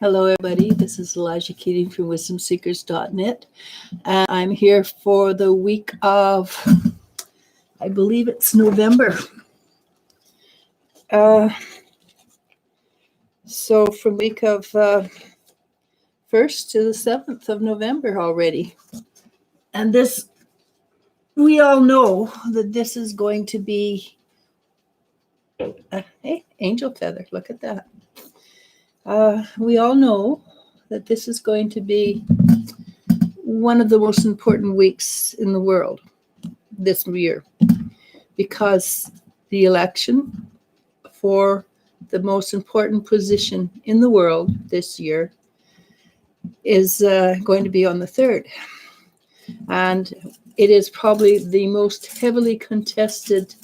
Hello, everybody. This is Eliz-sha from wisdomseekers.net. And I'm here for the week of, I believe it's November. So from week of 1st to the 7th of November already. And this, we all know that this is going to be, hey, angel feather, look at that. We all know that this is going to be one of the most important weeks in the world this year, because the election for the most important position in the world this year is going to be on the 3rd. And it is probably the most heavily contested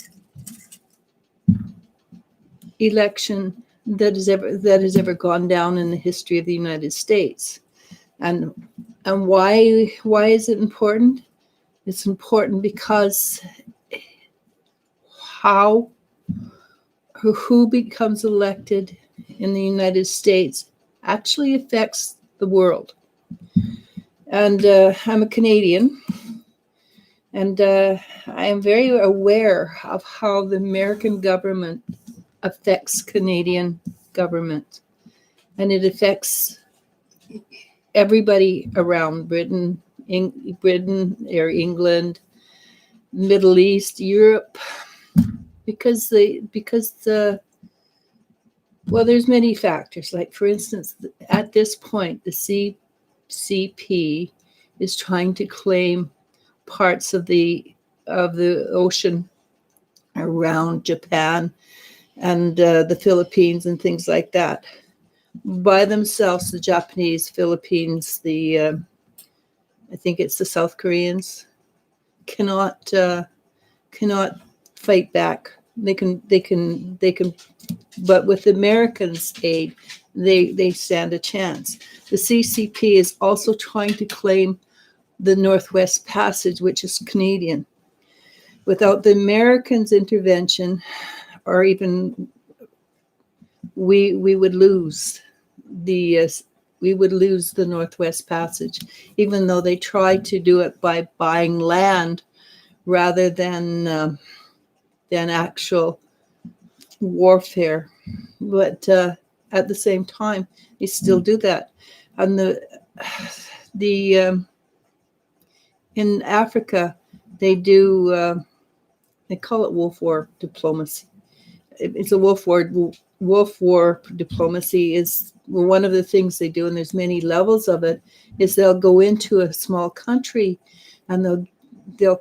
election that has ever gone down in the history of the United States. And why is it important? It's important because who becomes elected in the United States actually affects the world. And I'm a Canadian, and I am very aware of how the American government affects Canadian government, and it affects everybody around Britain or England, Middle East, Europe, because there's many factors. Like, for instance, at this point, the CCP is trying to claim parts of the ocean around Japan and the Philippines and things like that. By themselves, the Japanese, Philippines, I think it's the South Koreans, cannot fight back. They can, but with Americans' aid, they stand a chance. The CCP is also trying to claim the Northwest Passage, which is Canadian. Without the Americans' intervention, or even we would lose the Northwest Passage, even though they tried to do it by buying land rather than actual warfare. But at the same time, they still do that. And in Africa, they do. They call it wolf war diplomacy. It's a wolf war diplomacy is one of the things they do, and there's many levels of it. Is they'll go into a small country, and they'll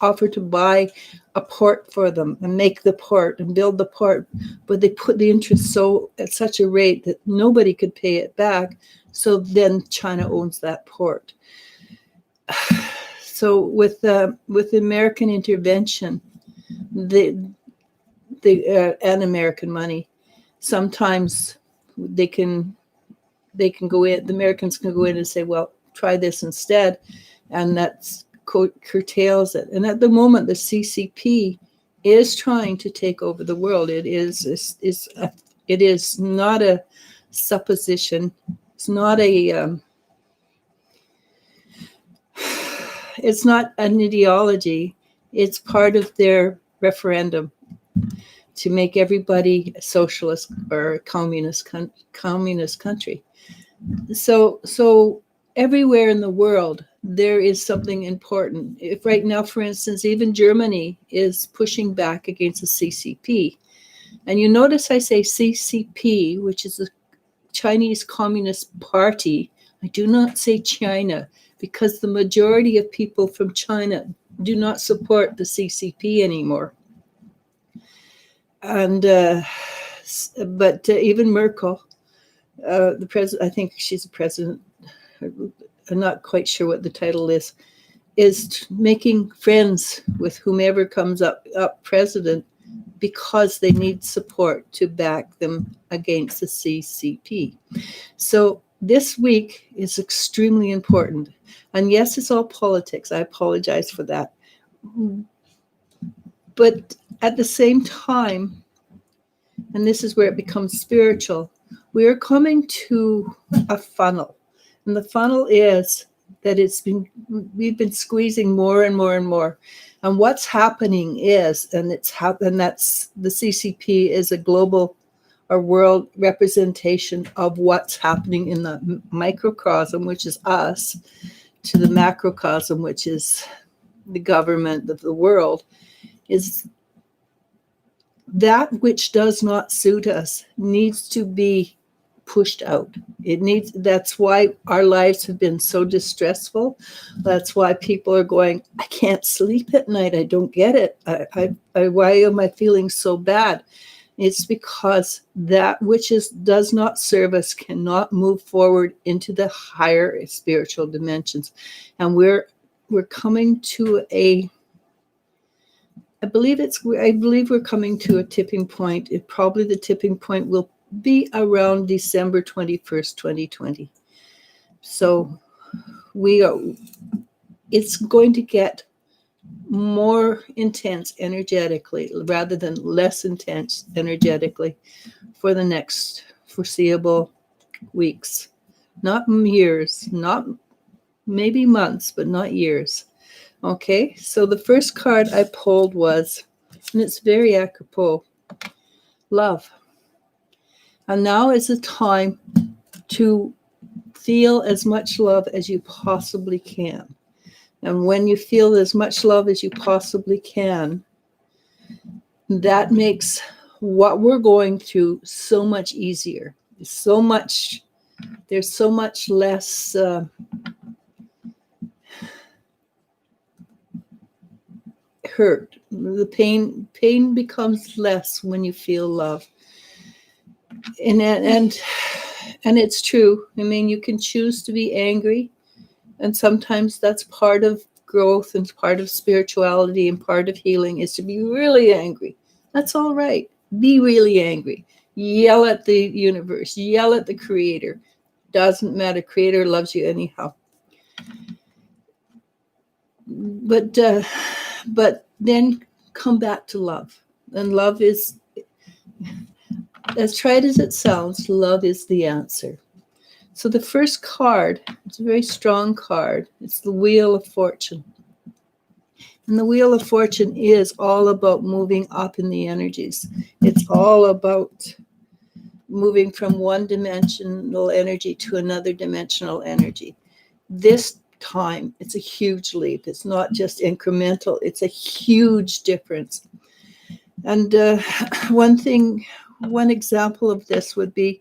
offer to buy a port for them and make the port and build the port, but they put the interest at such a rate that nobody could pay it back. So then China owns that port. So with American intervention, and American money, sometimes they can go in. The Americans can go in and say, "Well, try this instead," and that's curtails it. And at the moment, the CCP is trying to take over the world. It is not a supposition. It's not it's not an ideology. It's part of their referendum to make everybody a socialist or a communist country. So everywhere in the world, there is something important. If right now, for instance, even Germany is pushing back against the CCP. And you notice I say CCP, which is the Chinese Communist Party. I do not say China, because the majority of people from China do not support the CCP anymore. And but even Merkel, the president, I think she's a president. I'm not quite sure what the title is making friends with whomever comes up president, because they need support to back them against the CCP. So this week is extremely important. And yes, it's all politics. I apologize for that. But at the same time, and this is where it becomes spiritual. We are coming to a funnel, and the funnel is that we've been squeezing more and more and more. And what's happening is, and that's the CCP is a global or world representation of what's happening in the microcosm, which is us, to the macrocosm, which is the government of the world, is that which does not suit us needs to be pushed out. That's why our lives have been so distressful. That's why people are going, I can't sleep at night. I don't get it. Why am I feeling so bad? It's because that which does not serve us cannot move forward into the higher spiritual dimensions. And we're coming to I believe we're coming to a tipping point. Probably the tipping point will be around December 21st, 2020. So it's going to get more intense energetically rather than less intense energetically for the next foreseeable weeks, not years, not maybe months, but not years. Okay, so the first card I pulled was, and it's very apropos, love. And now is the time to feel as much love as you possibly can. And when you feel as much love as you possibly can, that makes what we're going through so much easier. There's so much less hurt. The pain becomes less when you feel love. And it's true. I mean, you can choose to be angry, and sometimes that's part of growth and part of spirituality and part of healing is to be really angry. That's all right. Be really angry. Yell at the universe. Yell at the creator. Doesn't matter. Creator loves you anyhow. But then come back to love. And love is, as trite as it sounds, love is the answer. So the first card, it's a very strong card. It's the Wheel of Fortune. And the Wheel of Fortune is all about moving up in the energies. It's all about moving from one dimensional energy to another dimensional energy. This time, it's a huge leap. It's not just incremental. It's a huge difference. And one example of this would be,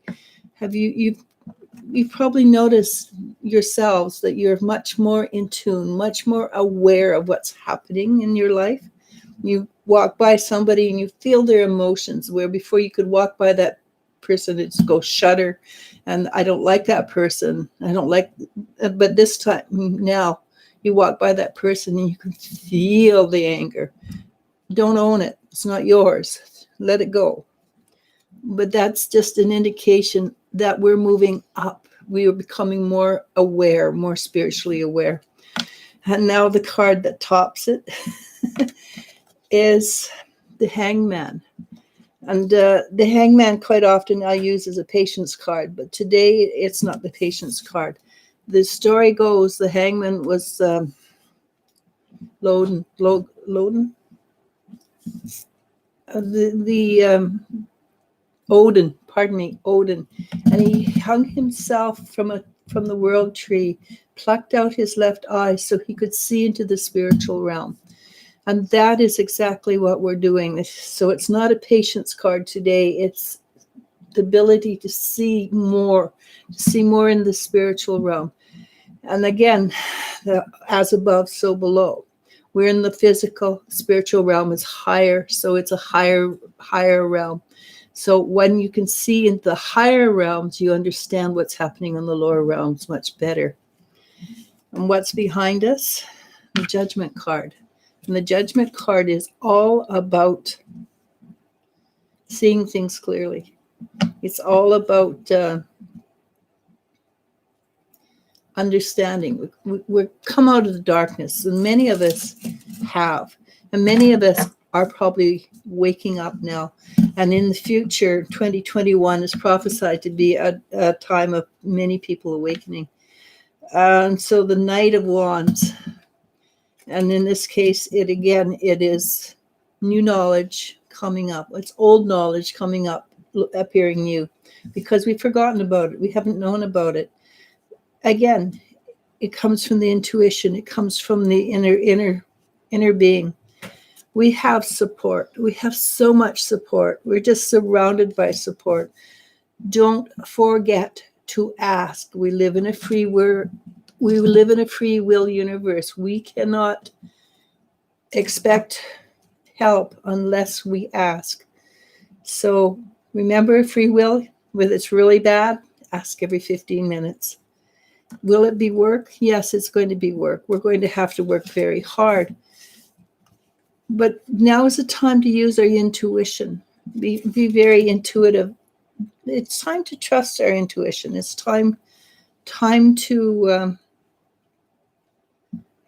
you've probably noticed yourselves that you're much more in tune, much more aware of what's happening in your life. You walk by somebody and you feel their emotions, where before you could walk by that person, it's go shudder, and I don't like that person. But this time now, you walk by that person and you can feel the anger. Don't own it. It's not yours. Let it go. But that's just an indication that we're moving up. We are becoming more aware, more spiritually aware. And now the card that tops it is the Hangman. And the Hangman quite often I use as a patience card, but today it's not the patience card. The story goes the Hangman was Loden. Odin, and he hung himself from the world tree, plucked out his left eye so he could see into the spiritual realm. And that is exactly what we're doing. So it's not a patience card today. It's the ability to see more in the spiritual realm. And again, as above, so below. We're in the physical. Spiritual realm is higher, so it's a higher realm. So when you can see in the higher realms, you understand what's happening in the lower realms much better. And what's behind us? The Judgment card. And the Judgment card is all about seeing things clearly. It's all about understanding. We've come out of the darkness, and many of us have. And many of us are probably waking up now. And in the future, 2021 is prophesied to be a time of many people awakening. And so the Knight of Wands, and in this case, it is new knowledge coming up. It's old knowledge coming up, appearing new, because we've forgotten about it. We haven't known about it. Again, it comes from the intuition. It comes from the inner being. We have support. We have so much support. We're just surrounded by support. Don't forget to ask. We live in a free will universe. We cannot expect help unless we ask. So remember, free will, when it's really bad, ask every 15 minutes. Will it be work? Yes, it's going to be work. We're going to have to work very hard. But now is the time to use our intuition. Be very intuitive. It's time to trust our intuition. It's time to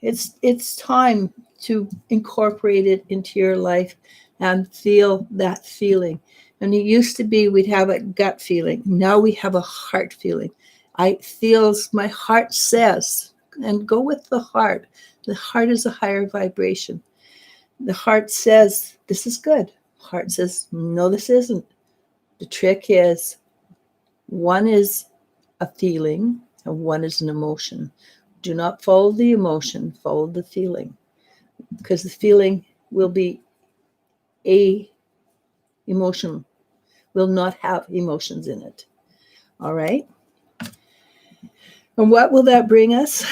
it's time to incorporate it into your life and feel that feeling. And it used to be we'd have a gut feeling. Now we have a heart feeling. My heart says, and go with the heart. The heart is a higher vibration. The heart says, this is good. Heart says, no, this isn't. The trick is, one is a feeling and one is an emotion. Do not follow the emotion, follow the feeling. Because the feeling will be emotion, will not have emotions in it. All right? And what will that bring us?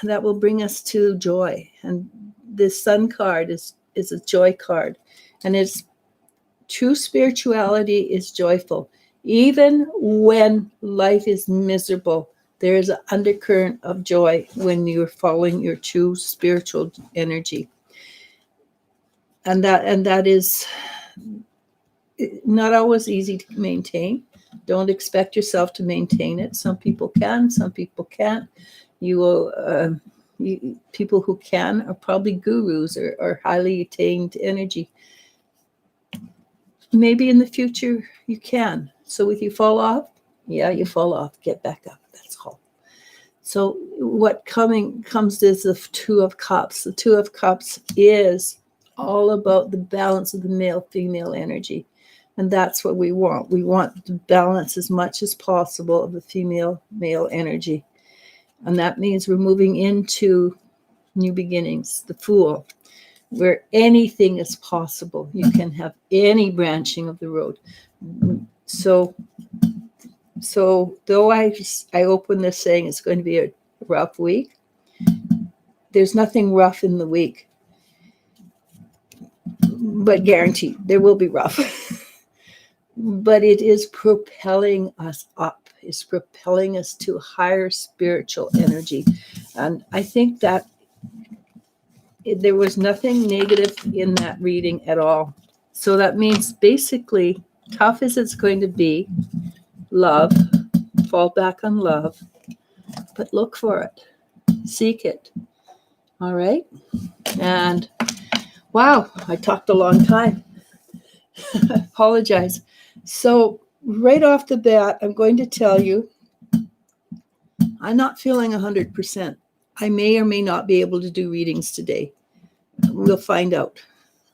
That will bring us to joy. And this Sun card is a joy card. And it's true spirituality is joyful. Even when life is miserable, there is an undercurrent of joy when you're following your true spiritual energy. And that is not always easy to maintain. Don't expect yourself to maintain it. Some people can, some people can't. People who can are probably gurus or highly attained energy. Maybe in the future you can. So if you fall off, you fall off. Get back up. That's all. So what comes is the Two of Cups. The Two of Cups is all about the balance of the male-female energy. And that's what we want. We want to balance as much as possible of the female-male energy. And that means we're moving into new beginnings, the Fool, where anything is possible. You can have any branching of the road. So though I open this saying it's going to be a rough week, there's nothing rough in the week. But guaranteed, there will be rough. But it is propelling us up. It's propelling us to higher spiritual energy. And I think that there was nothing negative in that reading at all. So that means basically, tough as it's going to be, love, fall back on love, but look for it, seek it. All right? And wow, I talked a long time. I apologize. So right off the bat, I'm going to tell you, I'm not feeling 100%. I may or may not be able to do readings today. We'll find out.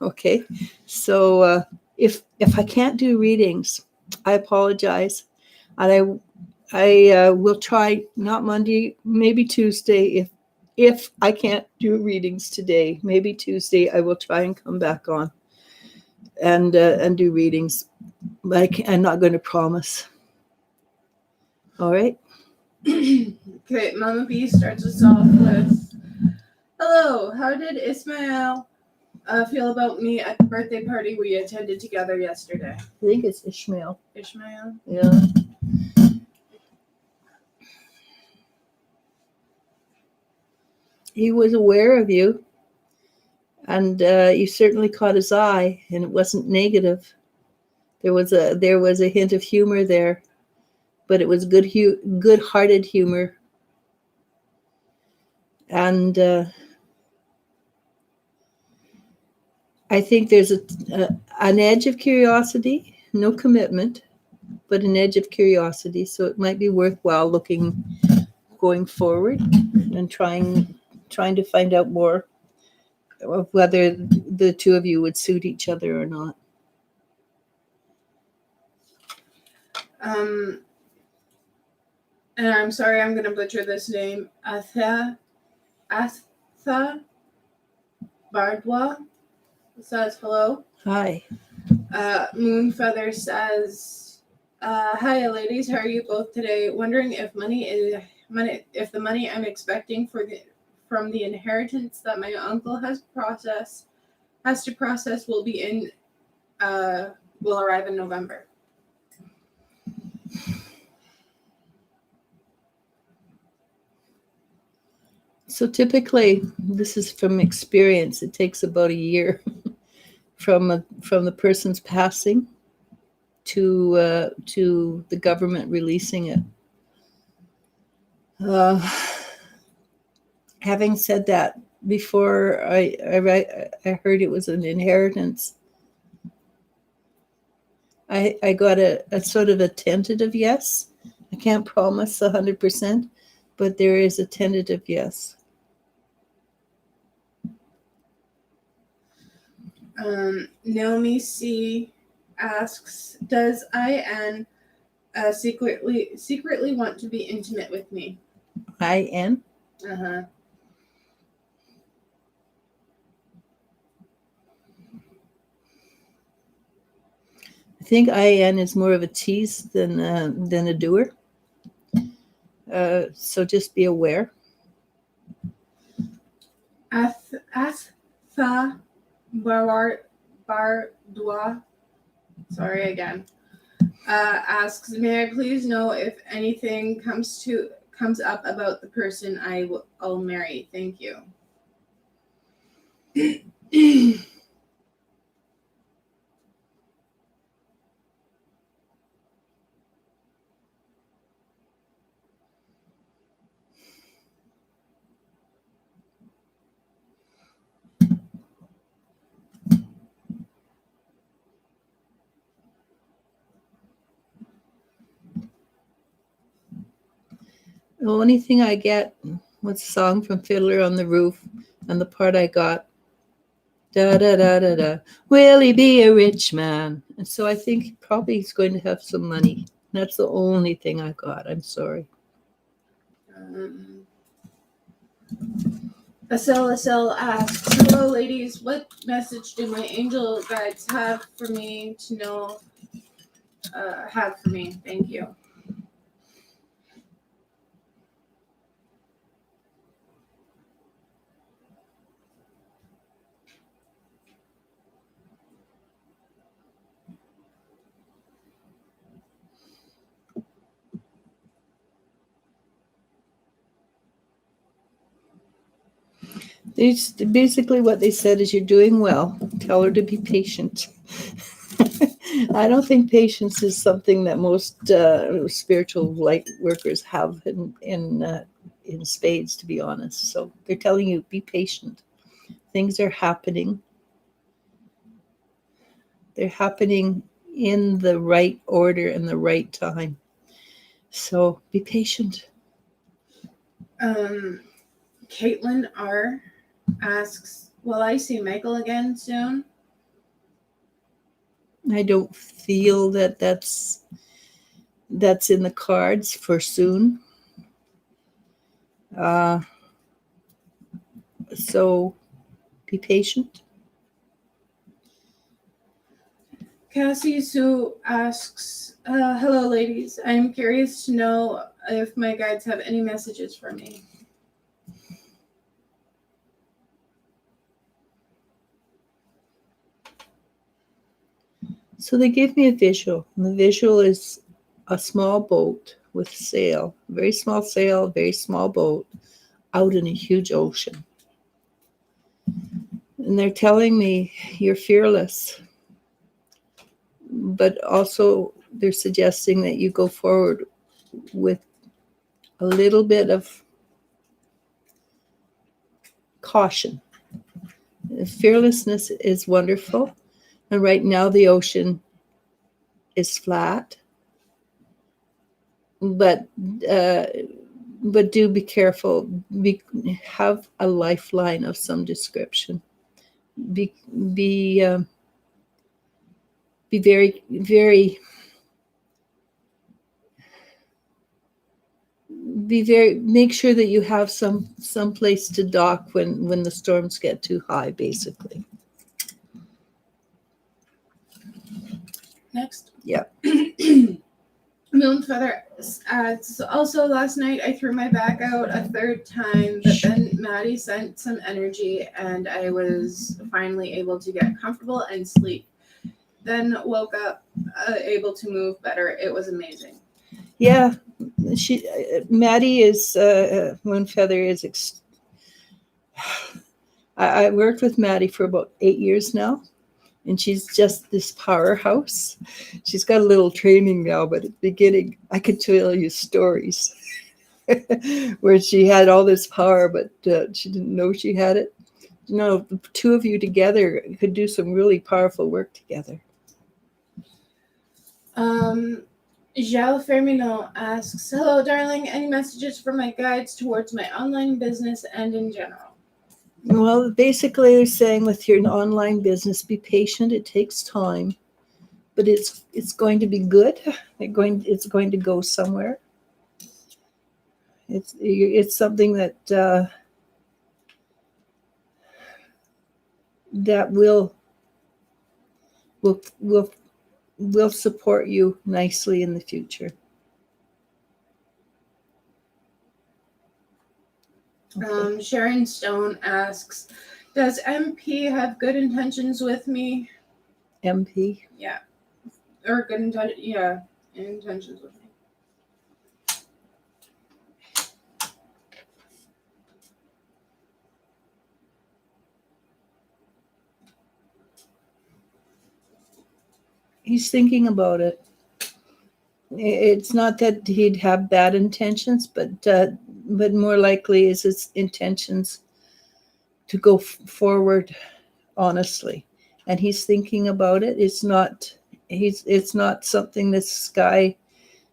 Okay? So if I can't do readings, I apologize. And I will try, not Monday, maybe Tuesday. If I can't do readings today, maybe Tuesday, I will try and come back on and do readings. But I'm not going to promise. All right? Okay, Mama B starts us off with, hello, how did Ismail feel about me at the birthday party we attended together yesterday? I think it's Ishmael. Ishmael? Yeah. He was aware of you, and you certainly caught his eye, and it wasn't negative. There was a hint of humor there, but it was good-hearted humor. And I think there's an edge of curiosity, no commitment, but an edge of curiosity. So it might be worthwhile going forward and trying to find out more of whether the two of you would suit each other or not. And I'm sorry, I'm going to butcher this name. Atha Bardwa says hello. Hi. Moonfeather says, hi, ladies. How are you both today? Wondering if the money I'm expecting from the inheritance that my uncle has to process will arrive in November. So typically, this is from experience. It takes about a year from the person's passing to the government releasing it. Having said that, before I heard it was an inheritance, I got a sort of a tentative yes. I can't promise 100%, but there is a tentative yes. Naomi C asks, does IN secretly want to be intimate with me? IN? Uh-huh. I think IN is more of a tease than a doer. So just be aware. Atha Bardwa, sorry again, asks, may I please know if anything comes up about the person I'll marry? Thank you. The only thing I get was a song from Fiddler on the Roof, and the part I got, da da da da da, will he be a rich man? And so I think probably he's going to have some money. That's the only thing I got. I'm sorry. Asel asks, hello ladies, what message do my angel guides have for me to know? Have for me? Thank you. Basically what they said is, you're doing well. Tell her to be patient. I don't think patience is something that most spiritual light workers have in spades, to be honest. So they're telling you, be patient. Things are happening. They're happening in the right order and the right time. So be patient. Caitlin R asks, will I see Michael again soon? I don't feel that's in the cards for soon. So be patient. Cassie Sue asks, hello ladies, I'm curious to know if my guides have any messages for me. So they gave me a visual. And the visual is a small boat with sail, very small sail, very small boat, out in a huge ocean. And they're telling me you're fearless, but also they're suggesting that you go forward with a little bit of caution. Fearlessness is wonderful. And right now the ocean is flat. But uh, but do be careful. Have a lifeline of some description. Be be be very make sure that you have some place to dock when the storms get too high, basically. Next. Yeah. Moon Feather adds, also last night I threw my back out a third time, but then Maddie sent some energy and I was finally able to get comfortable and sleep. Then woke up able to move better. It was amazing. Yeah, Maddie is Moon Feather is. I worked with Maddie for about 8 years now, and she's just this powerhouse. She's got a little training now, but at the beginning, I could tell you stories where she had all this power, but she didn't know she had it. No, the two of you together could do some really powerful work together. Jal Fermino asks, hello, darling. Any messages for my guides towards my online business and in general? Well, basically, they're saying with your online business, be patient. It takes time, but it's going to be good. It's going to go somewhere. It's something that that will support you nicely in the future. Okay. Sharon Stone asks, does MP have good intentions with me? MP? Yeah. Or good intentions, yeah, intentions with me. He's thinking about it. It's not that he'd have bad intentions, but more likely is his intentions to go forward honestly, and he's thinking about it. It's not something this guy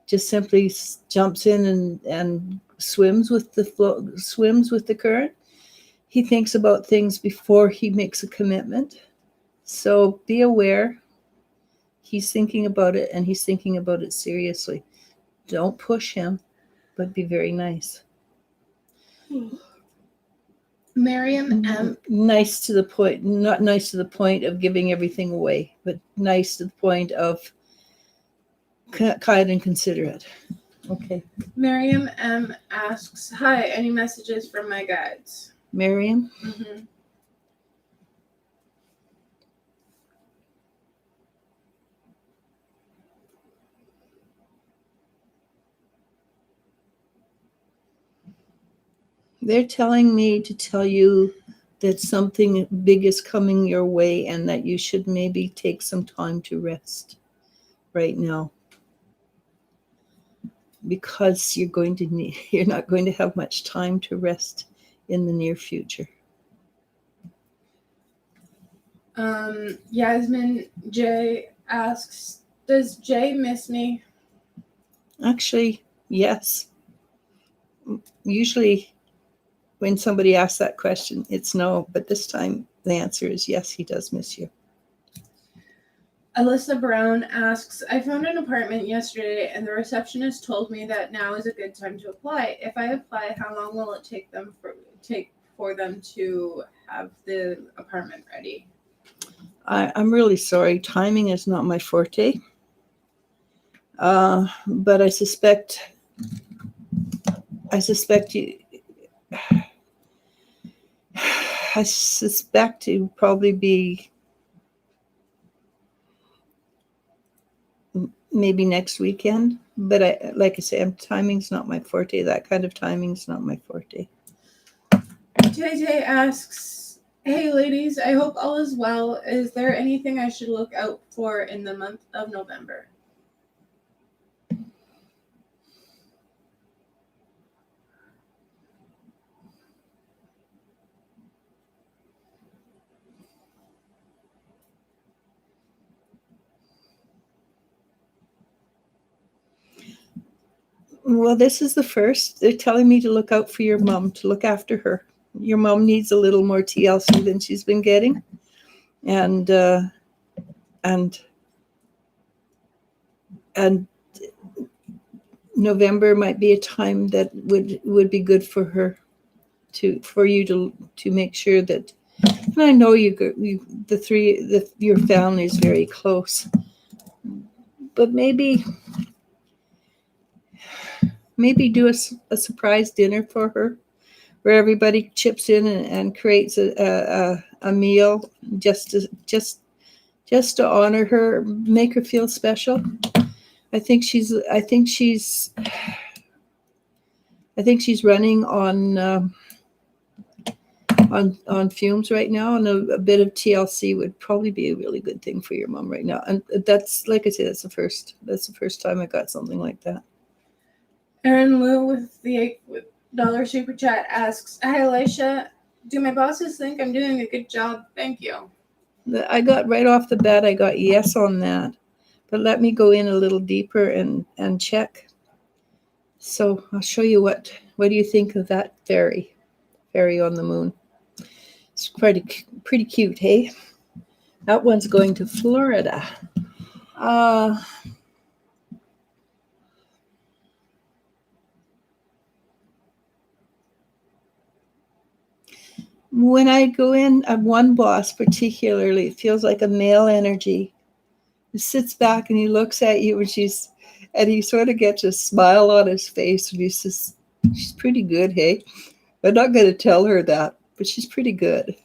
just simply jumps in and swims with the flow, swims with the current. He thinks about things before he makes a commitment. So be aware. He's thinking about it, and he's thinking about it seriously. Don't push him, but be very nice. Miriam M. Nice to the point, not nice to the point of giving everything away, but nice to the point of kind and considerate. Okay. Miriam M. asks, hi, any messages from my guides? Miriam? Mm-hmm. They're telling me to tell you that something big is coming your way and that you should maybe take some time to rest right now, because you're not going to have much time to rest in the near future. Yasmin J asks, does Jay miss me? Actually, yes. Usually when somebody asks that question, it's no, but this time the answer is yes, he does miss you. Alyssa Brown asks, I found an apartment yesterday and the receptionist told me that now is a good time to apply. If I apply, how long will it take for them to have the apartment ready? I'm really sorry. Timing is not my forte. But I suspect you. I suspect it would probably be maybe next weekend. But like I say, timing's not my forte. That kind of timing's not my forte. Tay asks, hey ladies, I hope all is well. Is there anything I should look out for in the month of November? Well, this is the first. They're telling me to look out for your mom, to look after her. Your mom needs a little more TLC than she's been getting, and and and November might be a time that would be good for her for you to make sure that. And I know your family is very close, but maybe do a surprise dinner for her where everybody chips in and creates a meal just to honor her, make her feel special. I think she's running on fumes right now, and a bit of TLC would probably be a really good thing for your mom right now. And that's, like I said, that's the first time I got something like that. Aaron Liu with the $8 super chat asks, "Hi Eliz-sha, do my bosses think I'm doing a good job? Thank you." I got right off the bat, I got yes on that. But let me go in a little deeper and check. So I'll show you what do you think of that fairy on the moon? It's pretty cute, hey? That one's going to Florida. When I go in, one boss particularly, it feels like a male energy. He sits back and he looks at you, and he sort of gets a smile on his face, and he says, "She's pretty good, hey?" I'm not going to tell her that, but she's pretty good.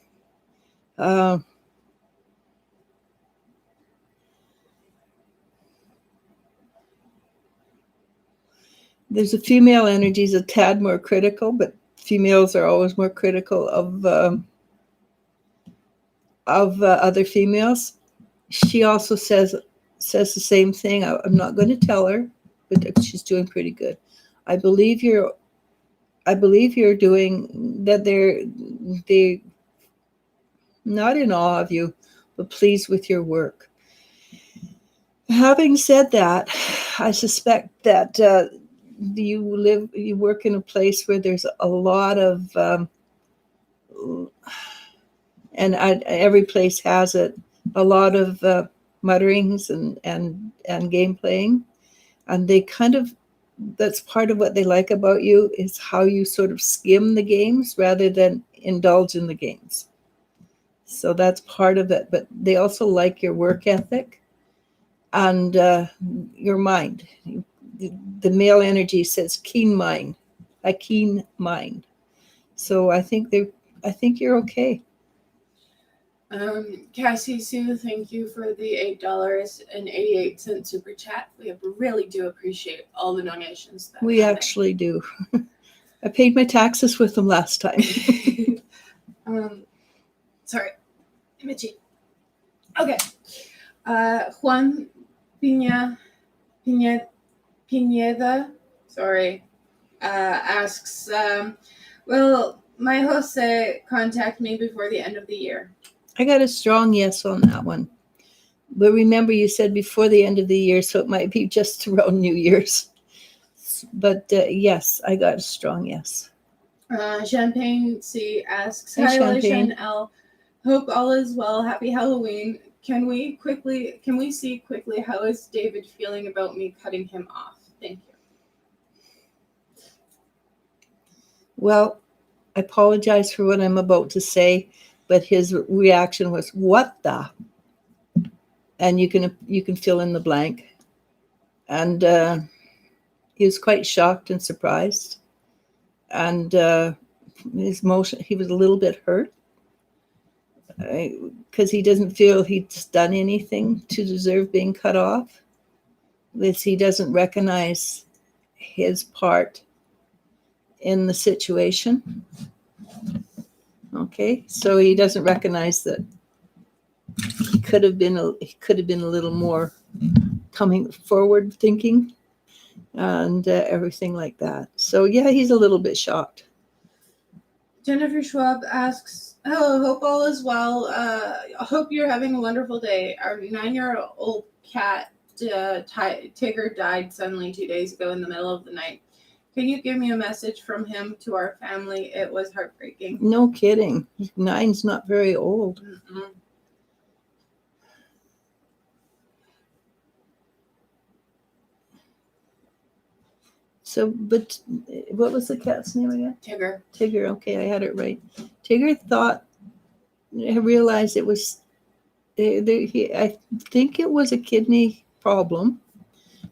There's a female energy is a tad more critical, but females are always more critical of other females. She also says the same thing. I'm not going to tell her, but she's doing pretty good. I believe you're doing that. They're not in awe of you, but pleased with your work. Having said that, I suspect that you work in a place where there's a lot of, and every place has it, a lot of mutterings and game playing, and they kind of, that's part of what they like about you, is how you sort of skim the games rather than indulge in the games. So that's part of it, but they also like your work ethic and your mind. The male energy says keen mind, a keen mind. So I think you're okay. Cassie Sue, thank you for the $8.88 super chat. We really do appreciate all the donations. We actually do. I paid my taxes with them last time. Sorry, I'm itchy. Okay. Juan Pineda, sorry, asks, will my Jose contact me before the end of the year? I got a strong yes on that one. But remember, you said before the end of the year, so it might be just around New Year's. But yes, I got a strong yes. Champagne C asks, Hi, "Hi, Eliz-sha Champagne. and Elle. Hope all is well. Happy Halloween. Can we see quickly how is David feeling about me cutting him off? Thank you." Well, I apologize for what I'm about to say, but his reaction was, "What the?" And you can fill in the blank. And he was quite shocked and surprised, and his emotion. He was a little bit hurt because he doesn't feel he's done anything to deserve being cut off. He doesn't recognize his part in the situation. Okay, so he doesn't recognize that he could have been a little more coming forward thinking and everything like that. So yeah, he's a little bit shocked. Jennifer Schwab asks, "Hello, hope all is well. I hope you're having a wonderful day. Our 9-year-old cat, Tigger, died suddenly 2 days ago in the middle of the night. Can you give me a message from him to our family? It was heartbreaking. No kidding. 9's not very old. Mm-mm. So, but what was the cat's name again? Tigger. Tigger. Okay, I had it right. Tigger realized it was, I think it was a kidney problem.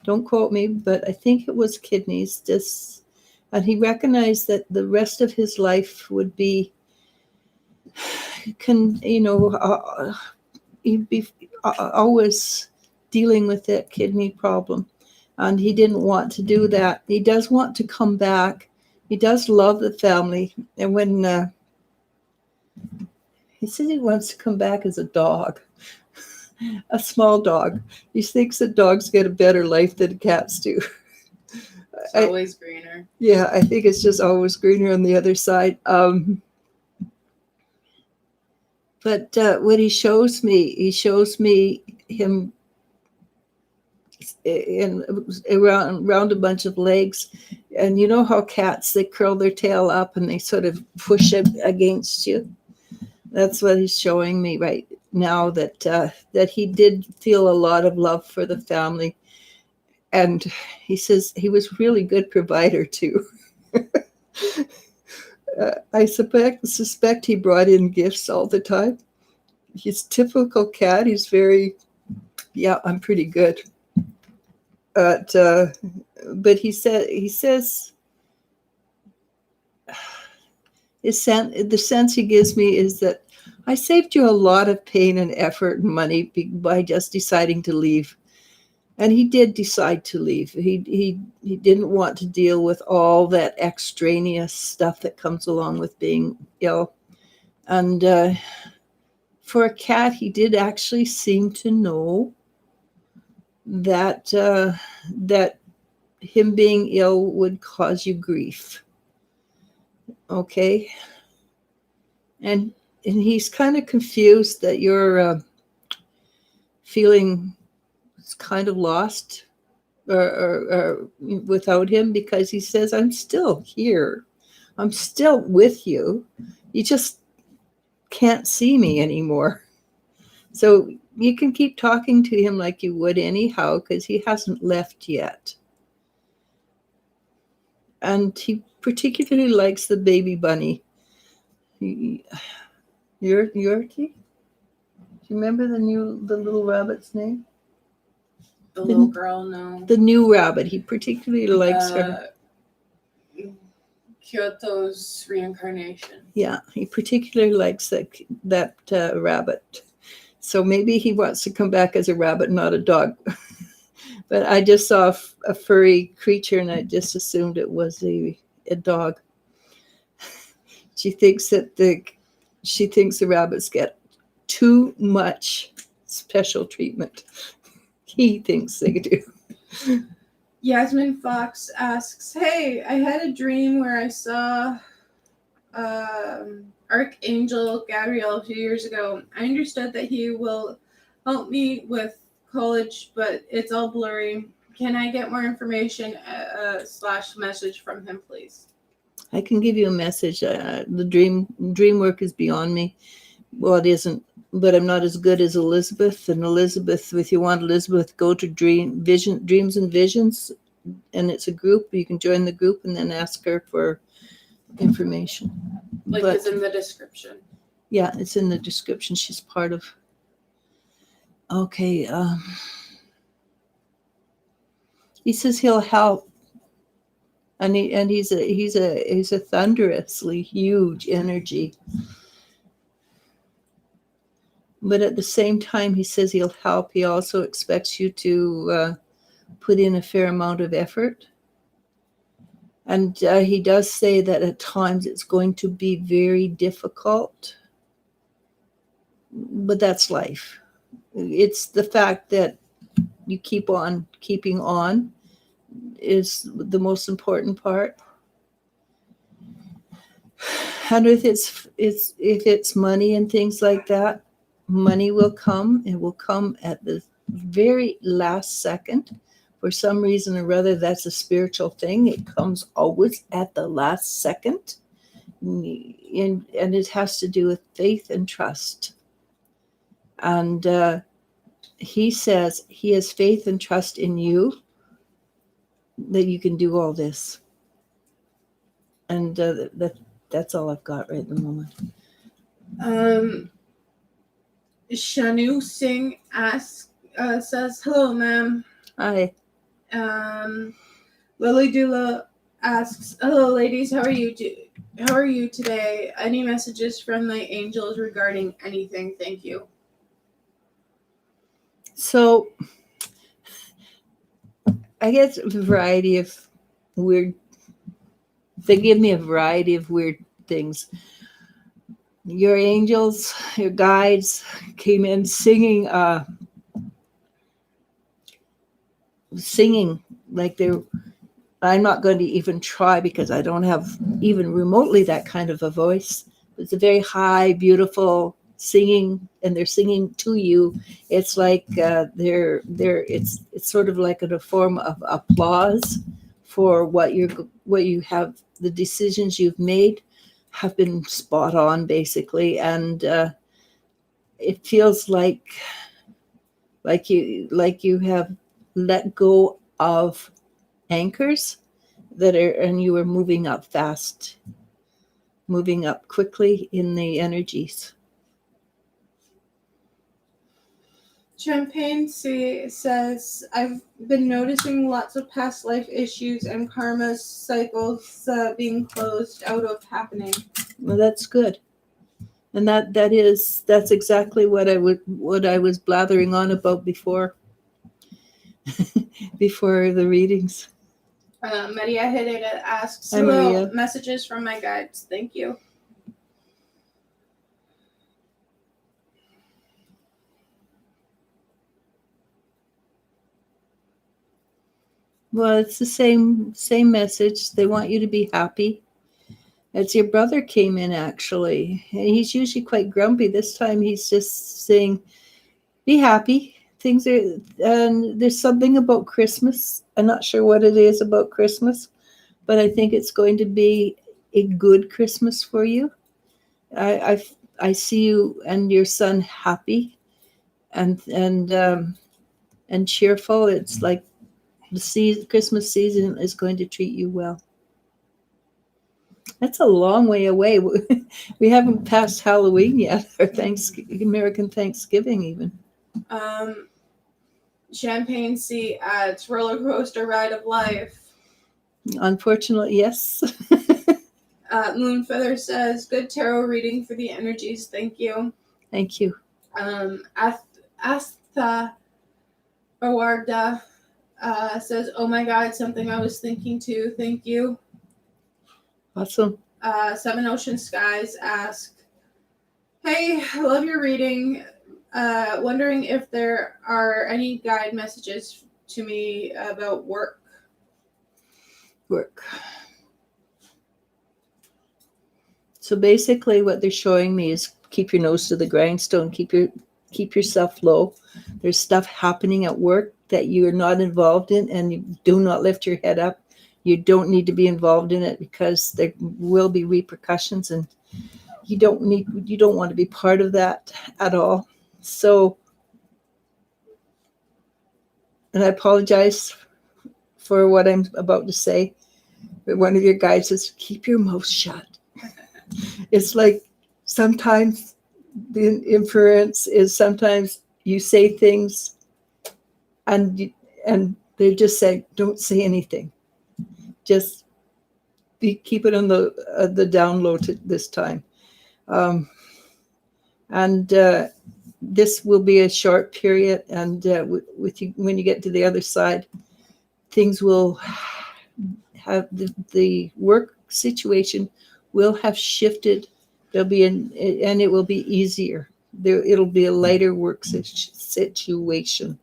Don't quote me, but I think it was kidneys. And he recognized that the rest of his life would be, he'd be always dealing with that kidney problem. And he didn't want to do that. He does want to come back. He does love the family. And when he says he wants to come back as a dog, a small dog. He thinks that dogs get a better life than cats do. It's always greener. Yeah, I think it's just always greener on the other side. But what he shows me him around a bunch of legs. And you know how cats, they curl their tail up and they sort of push it against you? That's what he's showing me right now, that he did feel a lot of love for the family. And he says he was really good provider too. I suspect he brought in gifts all the time. He's typical cat. He's very, yeah, I'm pretty good. But he says the sense he gives me is that I saved you a lot of pain and effort and money by just deciding to leave. And he did decide to leave. He didn't want to deal with all that extraneous stuff that comes along with being ill. And for a cat, he did actually seem to know that him being ill would cause you grief. Okay? And he's kind of confused that you're feeling kind of lost or without him, because he says, I'm still here. I'm still with you. You just can't see me anymore. So you can keep talking to him like you would anyhow, because he hasn't left yet. And he particularly likes the baby bunny. Yorkie? Do you remember the little rabbit's name? The little girl, no. The new rabbit. He particularly likes her. Kyoto's reincarnation. Yeah, he particularly likes that rabbit. So maybe he wants to come back as a rabbit, not a dog. But I just saw a furry creature, and I just assumed it was a dog. She thinks the rabbits get too much special treatment. He thinks they do. Yasmin Fox asks, hey, I had a dream where I saw Archangel Gabriel a few years ago. I understood that he will help me with college, but it's all blurry. Can I get more information / message from him, please? I can give you a message. The dream work is beyond me. Well, it isn't, but I'm not as good as Elizabeth. And Elizabeth, if you want Elizabeth, go to Dreams and Visions, and it's a group. You can join the group and then ask her for information. It's in the description. Yeah, it's in the description. She's part of. Okay. He says he'll help. And he's a thunderously huge energy. But at the same time, he says he'll help. He also expects you to put in a fair amount of effort. And he does say that at times it's going to be very difficult. But that's life. It's the fact that you keep on keeping on is the most important part. And if it's money and things like that, money will come. It will come at the very last second For some reason or other, that's a spiritual thing. It comes always at the last second. And it has to do with faith and trust. And he says he has faith and trust in you that you can do all this. And that's all I've got right at the moment. Shanu Singh says, hello, ma'am. Hi. Lily Dula asks, hello, ladies. How are you? How are you today? Any messages from my angels regarding anything? Thank you. So I get a variety of weird. They give me a variety of weird things. Your angels, your guides came in singing like they're. I'm not going to even try because I don't have even remotely that kind of a voice. It's a very high, beautiful singing, and they're singing to you. It's like it's sort of like a form of applause for what you have, the decisions you've made have been spot on, basically, and it feels like you have let go of anchors and you are moving up fast, moving up quickly in the energies. Champagne C says, I've been noticing lots of past life issues and karma cycles being closed out of happening. Well, that's good. And that's exactly what I was blathering on about before before the readings. Maria Herrera asks, Hi, hello, Maria. messages from my guides. Thank you. Well, it's the same message. They want you to be happy. It's your brother came in, actually. And he's usually quite grumpy. This time he's just saying, be happy. Things are, and there's something about Christmas. I'm not sure what it is about Christmas, but I think it's going to be a good Christmas for you. I see you and your son happy and cheerful. It's like the Christmas season is going to treat you well. That's a long way away. We haven't passed Halloween yet, or American Thanksgiving even. Champagne C adds, roller coaster ride of life. Unfortunately, yes. Moonfeather says, good tarot reading for the energies. Thank you. Thank you. Astha Bawarda says, oh my God, something I was thinking too. Thank you. Awesome. Seven Ocean Skies ask, hey, I love your reading. Wondering if there are any guide messages to me about work. So basically what they're showing me is keep your nose to the grindstone, keep yourself low. There's stuff happening at work that you're not involved in, and you do not lift your head up. You don't need to be involved in it because there will be repercussions, and you don't want to be part of that at all. So, and I apologize for what I'm about to say, but one of your guides says, keep your mouth shut. It's like sometimes the inference is sometimes you say things and they just say, don't say anything. Just keep it on the down low this time. This will be a short period, and with you, when you get to the other side, things will have the work situation will have shifted. And it will be easier. It'll be a lighter work situation,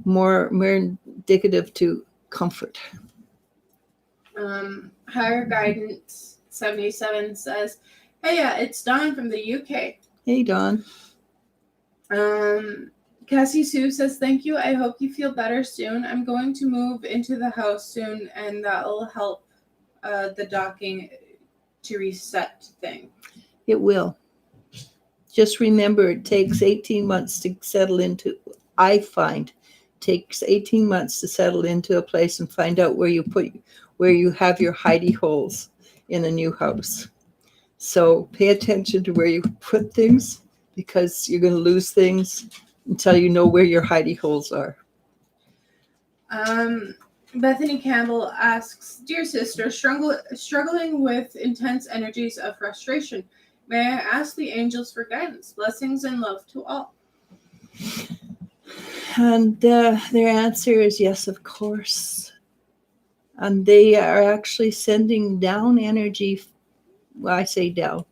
more indicative to comfort. Higher Guidance 77 says, hey, it's Dawn from the UK. Hey, Dawn. Cassie Sue says, thank you. I hope you feel better soon. I'm going to move into the house soon, and that'll help the docking to reset thing. It will. Just remember, it takes 18 months to settle into, I find, takes 18 months to settle into a place and find out where you have your hidey holes in a new house. So pay attention to where you put things, because you're going to lose things until you know where your hidey holes are. Bethany Campbell asks, dear sister, struggling with intense energies of frustration. May I ask the angels for guidance, blessings, and love to all? And their answer is yes, of course. And they are actually sending down energy. Well, I say down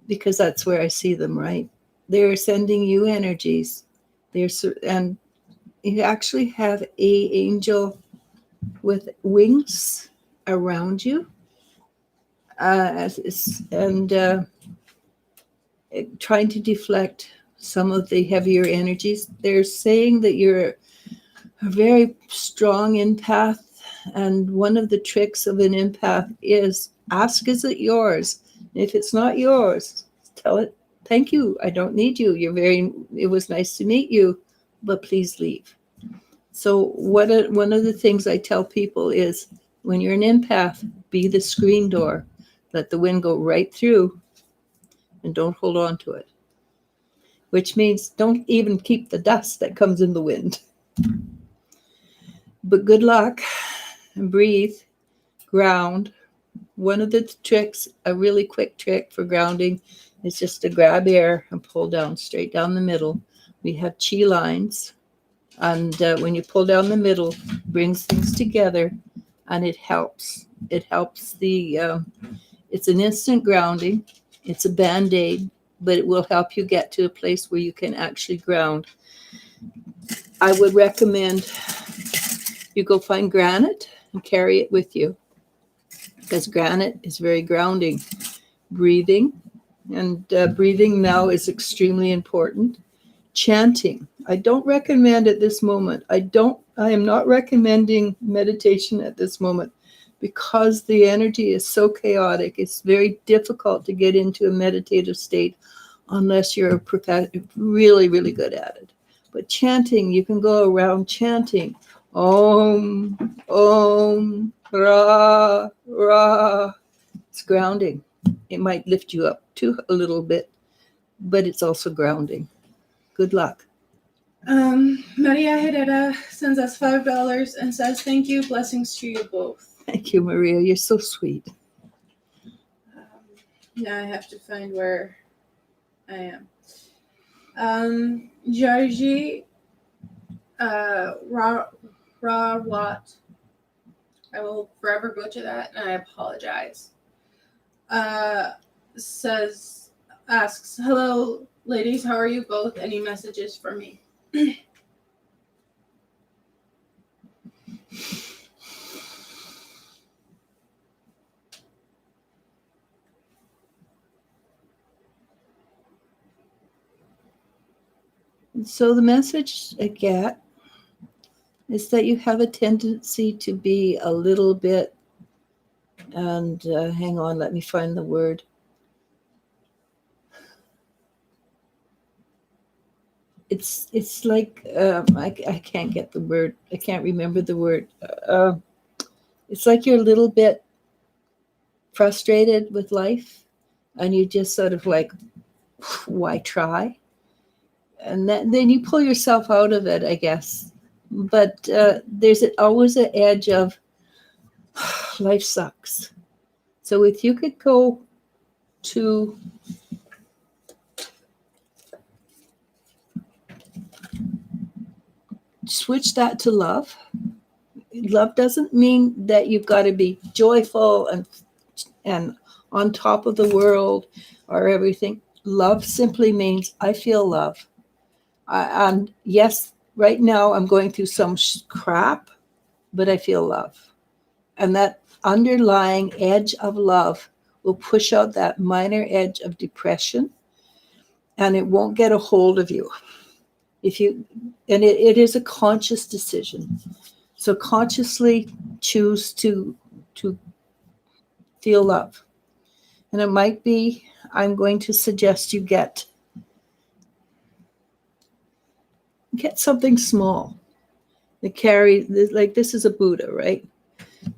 because that's where I see them, right? They're sending you energies. And you actually have an angel with wings around you, and trying to deflect some of the heavier energies. They're saying that you're a very strong empath, and one of the tricks of an empath is ask, is it yours? If it's not yours, tell it, thank you, I don't need you. It was nice to meet you, but please leave. So one of the things I tell people is, when you're an empath, be the screen door. Let the wind go right through and don't hold on to it. Which means don't even keep the dust that comes in the wind. But good luck, and breathe, ground. One of the tricks, a really quick trick for grounding, is just to grab air and pull down, straight down the middle. We have chi lines. And when you pull down the middle, it brings things together, and it helps. It helps it's an instant grounding. It's a Band-Aid, but it will help you get to a place where you can actually ground. I would recommend you go find granite and carry it with you, because granite is very grounding. Breathing, and breathing now is extremely important. Chanting. I don't recommend at this moment. I am not recommending meditation at this moment, because the energy is so chaotic. It's very difficult to get into a meditative state unless you're really, really good at it. But chanting, you can go around chanting. Om, Om, Ra, Ra. It's grounding. It might lift you up too a little bit, but it's also grounding. Good luck. Maria Herrera sends us $5 and says, thank you, blessings to you both. Thank you, Maria. You're so sweet. Now I have to find where I am. Georgie Rawat, I will forever butcher that, and I apologize. Asks, hello, ladies, how are you both? Any messages for me? So the message I get is that you have a tendency to be a little bit, and hang on, let me find the word. It's like, I can't get the word. I can't remember the word. It's like you're a little bit frustrated with life, and you just sort of like, why try? And then you pull yourself out of it, I guess. But there's always an edge of life sucks. So if you could go to switch that to love. Love doesn't mean that you've got to be joyful and on top of the world or everything. Love simply means I feel love. And yes, right now I'm going through some crap, but I feel love. And that underlying edge of love will push out that minor edge of depression, and it won't get a hold of you. It is a conscious decision. So consciously choose to feel love. And it might be, I'm going to suggest you get something small that carry, like this is a Buddha, right?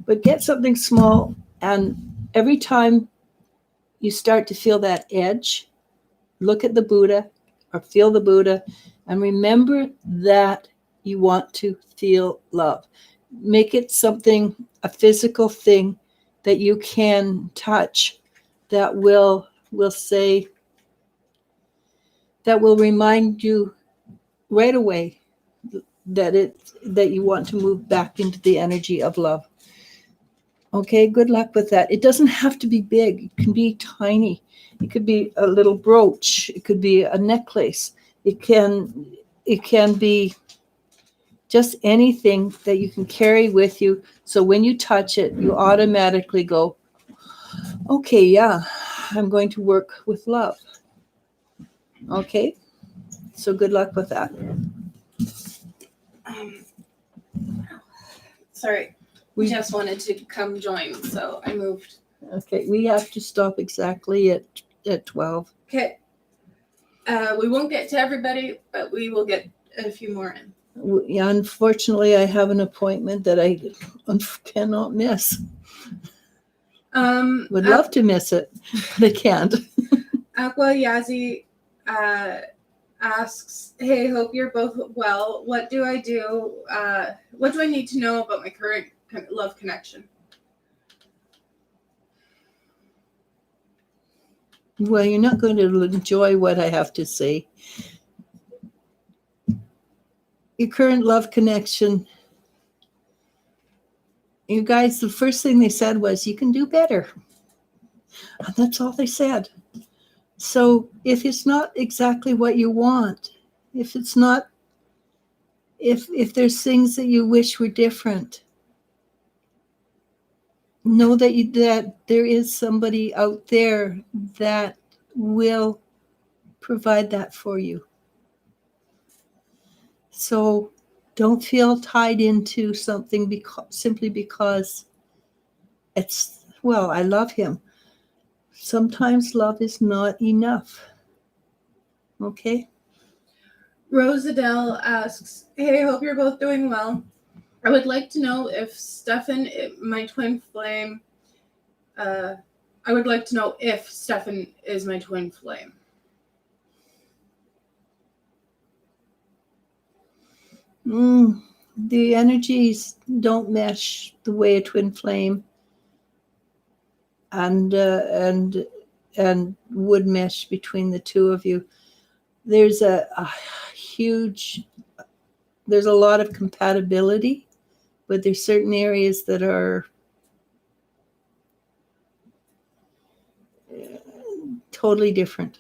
But get something small, and every time you start to feel that edge, look at the Buddha or feel the Buddha, and remember that you want to feel love. Make it something, a physical thing that you can touch, that will say, that will remind you right away that you want to move back into the energy of love. Okay, good luck with that. It doesn't have to be big. It can be tiny. It could be a little brooch. It could be a necklace. It can be just anything that you can carry with you. So when you touch it, you automatically go, okay, yeah, I'm going to work with love. Okay, so good luck with that. Sorry, We just wanted to come join, so I moved. Okay, we have to stop exactly at 12. Okay. We won't get to everybody, but we will get a few more in. Yeah, unfortunately, I have an appointment that I cannot miss. Would love to miss it, but I can't. Aqua Yazi asks, "Hey, hope you're both well. What do I do? What do I need to know about my current love connection?" Well, you're not going to enjoy what I have to say. Your current love connection, you guys, the first thing they said was, you can do better. And that's all they said. So if it's not exactly what you want, if it's not, if there's things that you wish were different, know that there is somebody out there that will provide that for you. So don't feel tied into something simply because it's, well, I love him. Sometimes love is not enough. Okay? Rose Adele asks, "Hey, hope you're both doing well. I would like to know if Stefan, my twin flame, I would like to know if Stefan is my twin flame." The energies don't mesh the way a twin flame and would mesh between the two of you. There's a huge, there's a lot of compatibility, but there's certain areas that are totally different.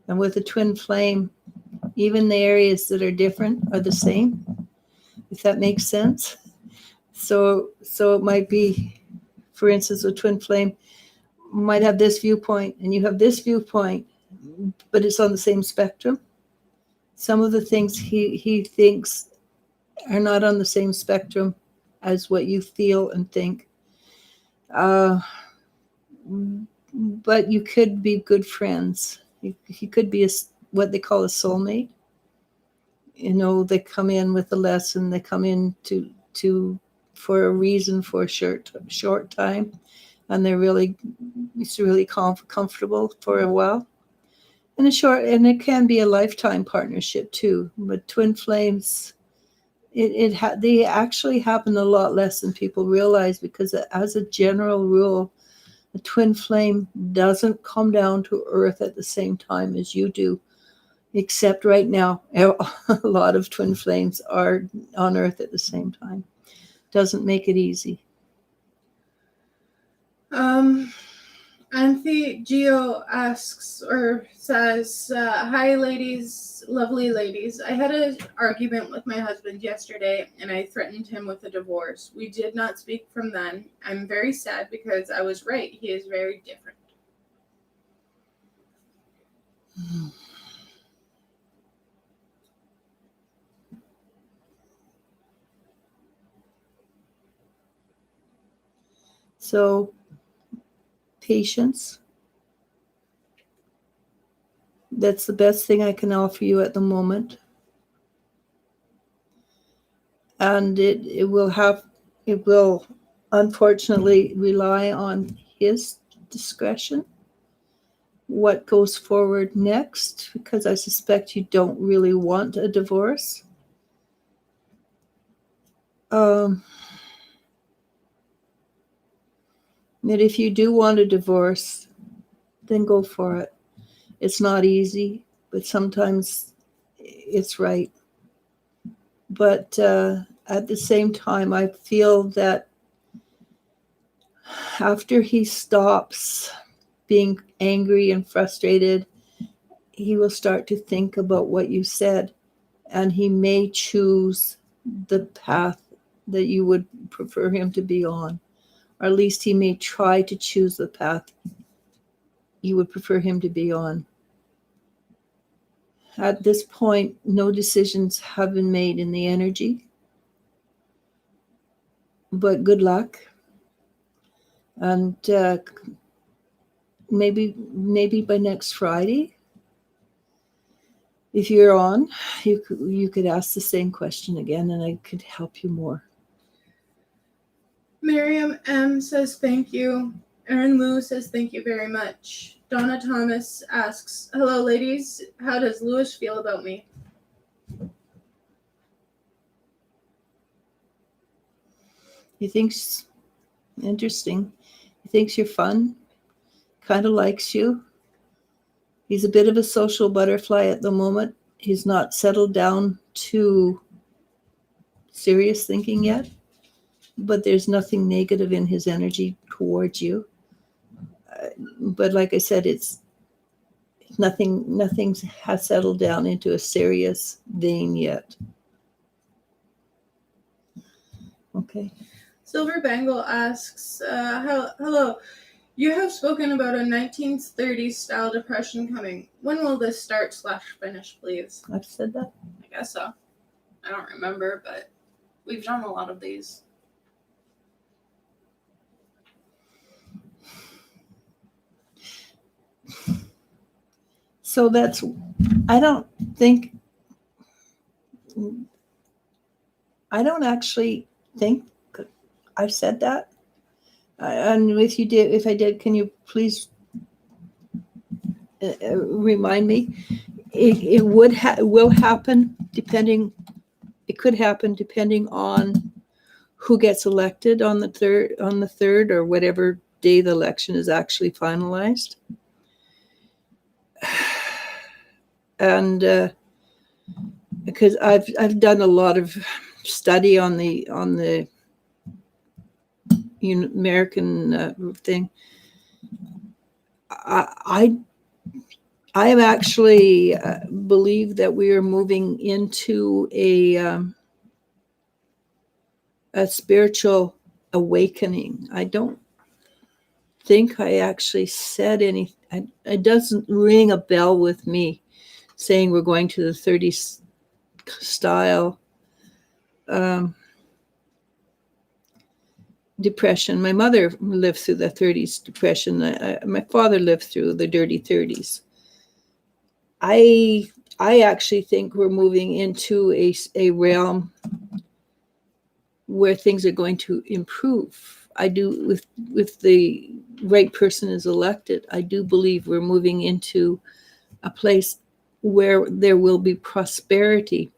And with a twin flame, even the areas that are different are the same, if that makes sense. So it might be, for instance, a twin flame might have this viewpoint and you have this viewpoint, but it's on the same spectrum. Some of the things he thinks are not on the same spectrum as what you feel and think. But you could be good friends. He could be what they call a soulmate. You know, they come in with a lesson. They come in to for a reason, for a short time, and it's really comfortable for a while. And it can be a lifetime partnership too. But twin flames, they actually happen a lot less than people realize, because as a general rule, a twin flame doesn't come down to earth at the same time as you do, except right now, a lot of twin flames are on earth at the same time. Doesn't make it easy. Anthi Geo asks or says, "Hi, ladies, lovely ladies. I had an argument with my husband yesterday, and I threatened him with a divorce. We did not speak from then. I'm very sad because I was right. He is very different." So patience. That's the best thing I can offer you at the moment. And it will unfortunately rely on his discretion what goes forward next, because I suspect you don't really want a divorce. That if you do want a divorce, then go for it. It's not easy, but sometimes it's right. But at the same time, I feel that after he stops being angry and frustrated, he will start to think about what you said, and he may choose the path that you would prefer him to be on, or at least he may try to choose the path you would prefer him to be on. At this point, no decisions have been made in the energy, but good luck. And maybe by next Friday, if you're on, you could ask the same question again, and I could help you more. Miriam M. says thank you. Erin Lou says thank you very much. Donna Thomas asks, hello ladies, how does Lewis feel about me? He thinks interesting. He thinks you're fun, kind of likes you. He's a bit of a social butterfly at the moment. He's not settled down to serious thinking yet, but there's nothing negative in his energy towards you. But like I said, it's nothing has settled down into a serious vein yet. Okay. Silver Bangle asks, hello, you have spoken about a 1930s style depression coming. When will this start/finish, please? I've said that. I guess so. I don't remember, but we've done a lot of these. So I don't actually think I've said that. And if I did, can you please remind me? It will happen depending. It could happen depending on who gets elected on the third, or whatever day the election is actually finalized. And because I've done a lot of study on the American thing, I have actually believe that we are moving into a spiritual awakening. I don't think I actually said anything. It doesn't ring a bell with me saying we're going to the 30s style depression. My mother lived through the 30s depression. My father lived through the dirty 30s. I actually think we're moving into a realm where things are going to improve. I do, with the right person is elected, I do believe we're moving into a place where there will be prosperity.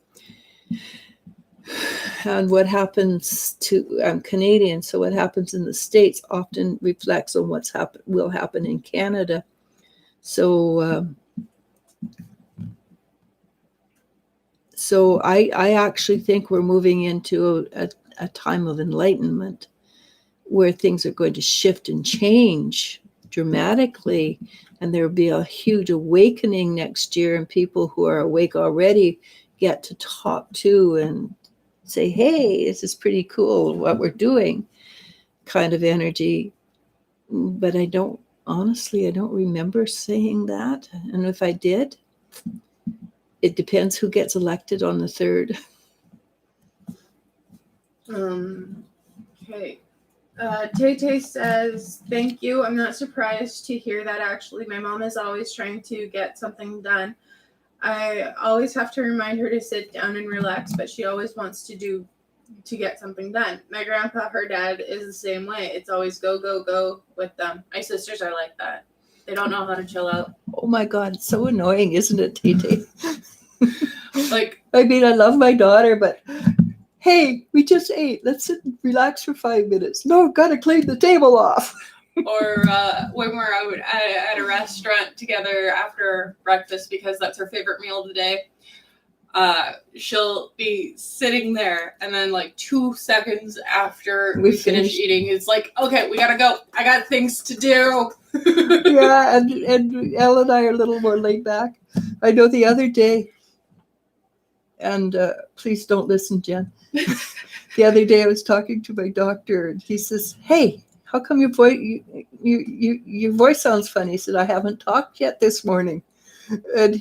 And what happens to, I'm Canadian, so what happens in the States often reflects on will happen in Canada. So I actually think we're moving into a time of enlightenment where things are going to shift and change dramatically, and there will be a huge awakening next year, and people who are awake already get to talk to and say, hey, this is pretty cool what we're doing, kind of energy. But I don't remember saying that. And if I did, it depends who gets elected on the 3rd. Okay. Tay says, thank you. I'm not surprised to hear that, actually. My mom is always trying to get something done. I always have to remind her to sit down and relax, but she always wants to get something done. My grandpa, her dad, is the same way. It's always go, go, go with them. My sisters are like that. They don't know how to chill out. Oh my God, it's so annoying, isn't it, Tay? Like, I mean, I love my daughter, but hey, we just ate. Let's sit and relax for 5 minutes. No, gotta clean the table off. or when we're out at a restaurant together after breakfast, because that's her favorite meal of the day, she'll be sitting there, and then like 2 seconds after we finish eating, it's like, okay, we gotta go. I got things to do. Yeah, and Elle and I are a little more laid back. I know the other day, and please don't listen, Jen. The other day I was talking to my doctor, and he says, "Hey, how come your your voice sounds funny?" He said, "I haven't talked yet this morning," and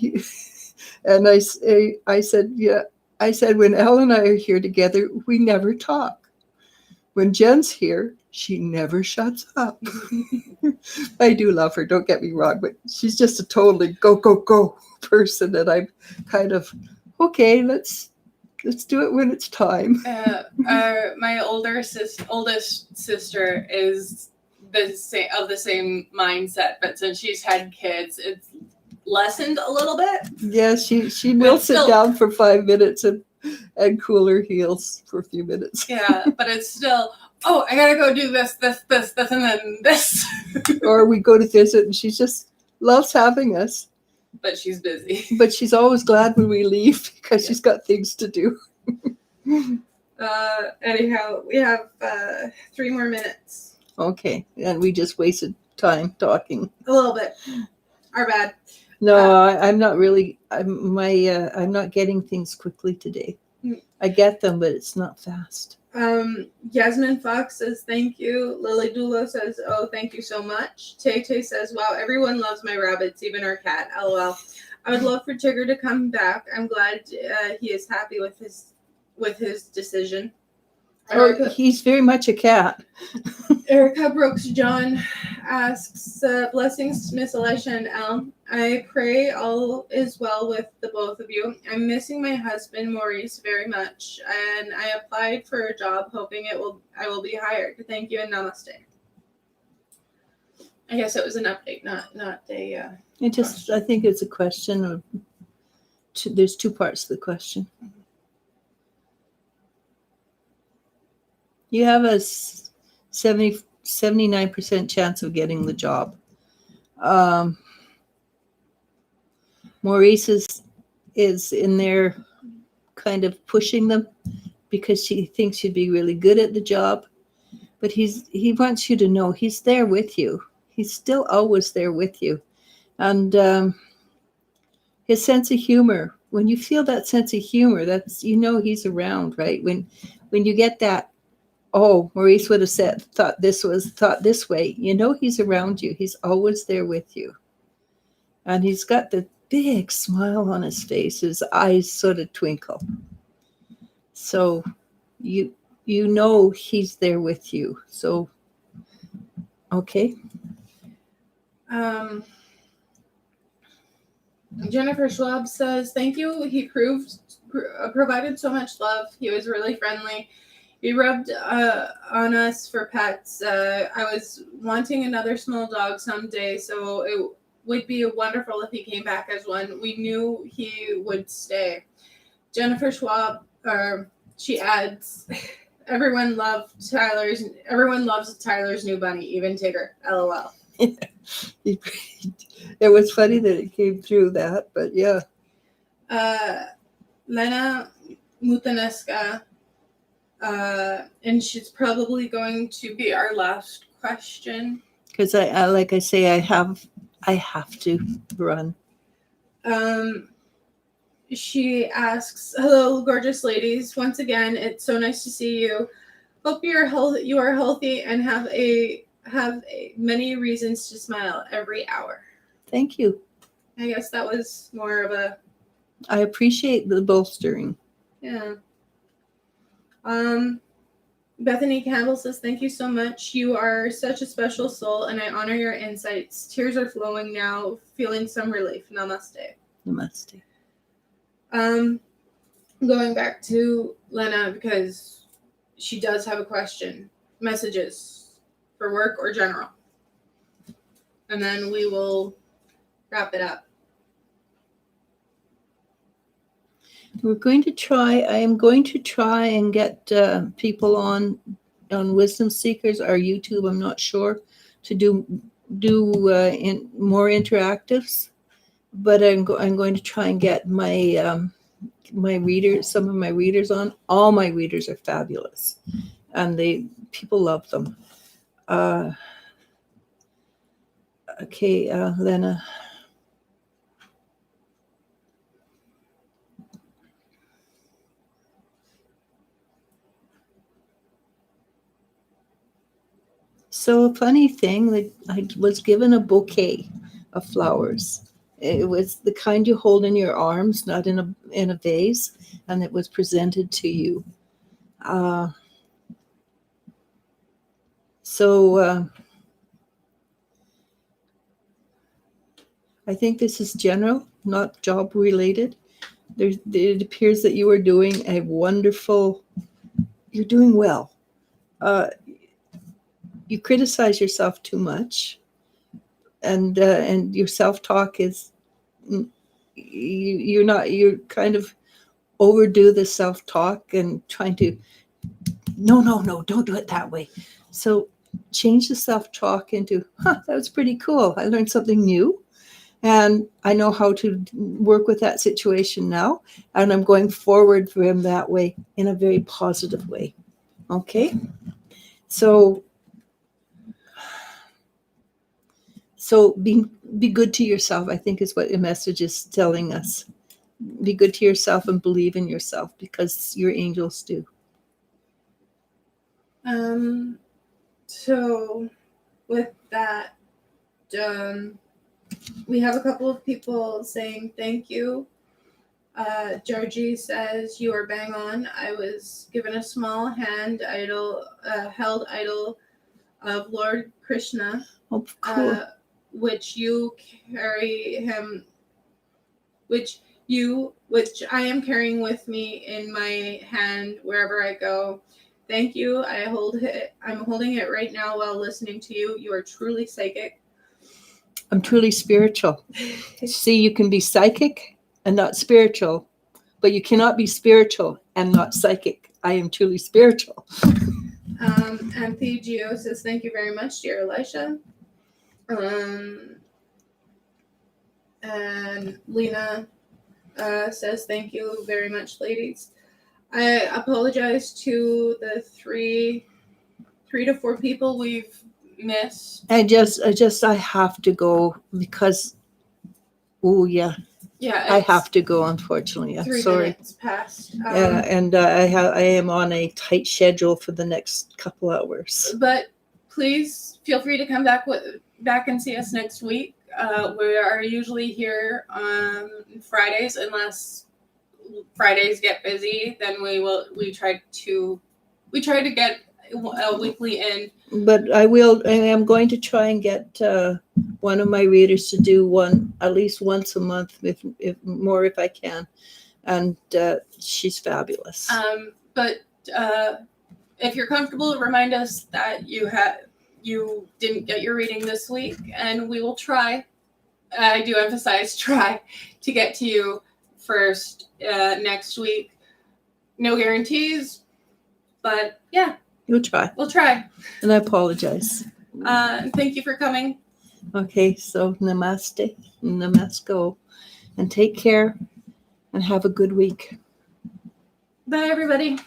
I said, "Yeah." I said, "When Elle and I are here together, we never talk. When Jen's here, she never shuts up." I do love her, don't get me wrong, but she's just a totally go, go, go person, and I'm kind of, okay, let's do it when it's time. My oldest sister is the same mindset, but since she's had kids, it's lessened a little bit. Yeah, she will sit down for 5 minutes and cool her heels for a few minutes. Yeah, but it's still, oh, I gotta go do this, and then this. Or we go to visit, and she just loves having us. But she's busy. But she's always glad when we leave, because she's got things to do. Anyhow, we have 3 more minutes. Okay, and we just wasted time talking. A little bit. Our bad. No, I'm not really. I'm not getting things quickly today. I get them, but it's not fast. Yasmin Fox says thank you. Lily Dula says, oh, thank you so much. Tay Tay says, wow, everyone loves my rabbits, even our cat. LOL. I would love for Tigger to come back. I'm glad he is happy with his decision. He's very much a cat. Erica Brooks John asks, blessings, Miss Elisha and Elle. I pray all is well with the both of you. I'm missing my husband Maurice very much, and I applied for a job hoping I will be hired. Thank you and namaste. I guess it was an update, not a. I think it's a question of. There's 2 parts to the question. You have a 79% chance of getting the job. Maurice is in there kind of pushing them because she thinks she'd be really good at the job. But he wants you to know he's there with you. He's still always there with you. And his sense of humor, when you feel that sense of humor, that's, he's around, right? When you get that, oh, Maurice would have thought this way. He's around you. He's always there with you. And he's got the big smile on his face. His eyes sort of twinkle. So you he's there with you. So, okay. Jennifer Schwab says, thank you. He provided so much love. He was really friendly. He rubbed on us for pets. I was wanting another small dog someday, so it would be wonderful if he came back as one. We knew he would stay. Jennifer Schwab, she adds, everyone loves Tyler's new bunny, even Tigger. LOL. It was funny that it came through that, but yeah. Lena Mutaneska. And she's probably going to be our last question. Because I like I say, I have to run. She asks, hello, gorgeous ladies. Once again, it's so nice to see you. Hope you are healthy and have many reasons to smile every hour. Thank you. I guess that was more of a. I appreciate the bolstering. Yeah. Bethany Campbell says, thank you so much. You are such a special soul, and I honor your insights. Tears are flowing now, feeling some relief. Namaste. Namaste. Going back to Lena, because she does have a question. Messages for work or general? And then we will wrap it up. I am going to try and get people on Wisdom Seekers or YouTube, I'm not sure, to do more interactives. But I'm going to try and get my my readers, some of my readers on. All my readers are fabulous, and people love them. Okay, Lena. So a funny thing, that I was given a bouquet of flowers. It was the kind you hold in your arms, not in a vase, and it was presented to you. So I think this is general, not job related. It appears that you are doing you're doing well. You criticize yourself too much, and your self-talk is, you're kind of overdo the self-talk and trying to, no, don't do it that way. So change the self-talk into, that was pretty cool. I learned something new, and I know how to work with that situation now, and I'm going forward from that way in a very positive way. Okay? So be good to yourself, I think, is what the message is telling us. Be good to yourself and believe in yourself, because your angels do. So with that, we have a couple of people saying thank you. Georgie says, you are bang on. I was given a small held idol of Lord Krishna, Cool. which you carry him, which I am carrying with me in my hand wherever I go. Thank you. I'm holding it right now while listening to you. You are truly psychic. I'm truly spiritual. See, you can be psychic and not spiritual, but you cannot be spiritual and not psychic. I am truly spiritual. And Theo says, thank you very much, dear Eliz-sha. And Lena says, thank you very much, ladies. I apologize to the three to four people we've missed. I have to go because, I have to go, unfortunately. I'm 3 sorry. minutes past. And I am on a tight schedule for the next couple hours. But please feel free to come back and see us next week. We are usually here on Fridays, unless Fridays get busy. Then we try to get a weekly in. But I am going to try and get one of my readers to do one at least once a month, if I can. And she's fabulous. But if you're comfortable, remind us that you didn't get your reading this week, and we will try. I do emphasize try to get to you first next week. No guarantees, but yeah. We'll try. And I apologize. Thank you for coming. Okay, so namaste, namasko, and take care, and have a good week. Bye, everybody.